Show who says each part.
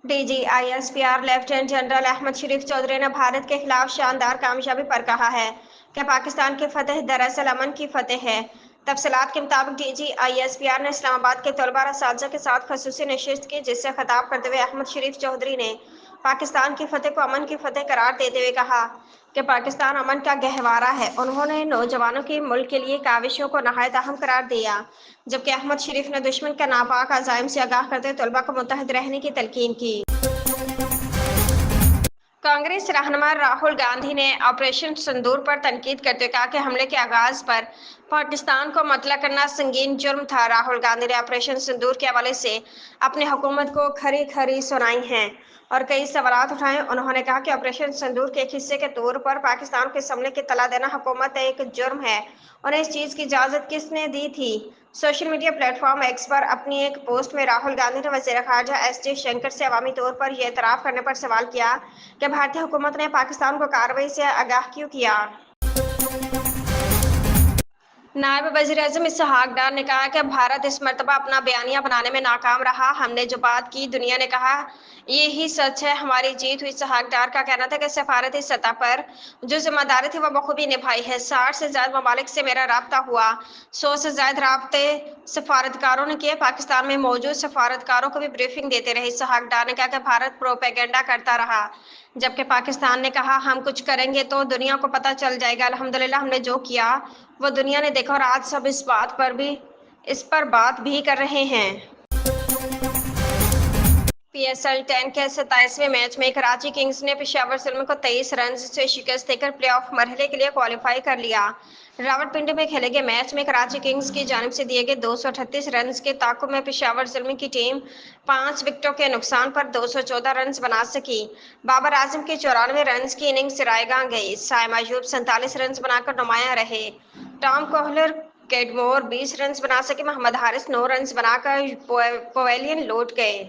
Speaker 1: DGISPR lieutenant general Ahmad शरीफ चौधरी ने भारत के खिलाफ शानदार कामयाबी पर कहा है कि पाकिस्तान की फतह दरअसल अमन की फतह है। तफसीलात के मुताबिक DGISPR ने इस्लामाबाद के तलबा और असातिज़ा के साथ खसूसी नशिस्त की, जिससे खिताब करते हुए अहमद शरीफ चौधरी ने पाकिस्तान की फतह को अमन की फतह करार देते हुए कहा कि पाकिस्तान अमन का गहवारा है। उन्होंने नौजवानों की मुल्क के लिए काविशों को नहायत अहम करार दिया, जबकि अहमद शरीफ ने दुश्मन के नापाक अज़ाइम से आगाह करते हुए तलबा को मुत्तहिद रहने की तलकीन की। कांग्रेस रहनुमा राहुल गांधी ने ऑपरेशन सिंदूर पर तनकीद करते हुए कहा कि हमले के आगाज पर पाकिस्तान को मुतला करना संगीन जुर्म था। राहुल गांधी ने ऑपरेशन सिंदूर के हवाले से अपनी हुकूमत को खरी खरी सुनाई हैं और कई सवालात उठाए। उन्होंने कहा कि ऑपरेशन सिंदूर के एक हिस्से के तौर पर पाकिस्तान को इस हमले की इत्तला देना हुकूमत एक जुर्म है। उन्हें इस चीज़ की इजाज़त किसने दी थी? सोशल मीडिया प्लेटफॉर्म एक्स पर अपनी एक पोस्ट में राहुल गांधी ने वज़ीर ख़ारजा एस जयशंकर से अवामी तौर पर यह एतराफ़ करने पर सवाल किया कि भारतीय हुकूमत ने पाकिस्तान को कार्रवाई से आगाह क्यों किया। नायब वज़ीर-ए-आज़म इसहाक डार ने कहा कि भारत इस मरतबा अपना बयानिया बनाने में नाकाम रहा। हमने जो बात की दुनिया ने कहा यही सच है, हमारी जीत हुई। इसहाक डार का कहना था कि सफारती सतह पर जो जिम्मेदारी थी वह बखूबी निभाई है। 60 से ज़्यादा ममालिक से मेरा राब्ता हुआ, 100 से ज़्यादा राब्ते सफारतकारों ने किए। पाकिस्तान में मौजूद सफारतकारों को भी ब्रीफिंग देते रहे। इसहाक डार ने कहा कि भारत प्रोपेगेंडा करता रहा, जबकि पाकिस्तान ने कहा हम कुछ करेंगे तो दुनिया को पता चल जाएगा। अल्हम्दुलिल्लाह हमने जो किया वो दुनिया ने देखा और आज सब इस पर बात भी कर रहे हैं। PSL 10 के 27वें मैच में कराची किंग्स ने पेशावर जुल्म को 23 रन से शिकस्त देकर प्लेऑफ मरहले के लिए क्वालिफाई कर लिया। रावलपिंडी में खेले गए मैच में कराची किंग्स की जानिब से दिए गए 238 रन के ताक़ुब में पेशावर जुल्म की टीम 5 विकेटों के नुकसान पर 214 रन बना सकी। बाबर आजम की 94 रन की इनिंग्स रायगां गई। साइम अयूब 47 रन बनाकर नुमायां रहे। टॉम कोहलर कैडमोर 20 रन बना सके। मोहम्मद हारिस 9 रन बनाकर पवेलियन लौट गए।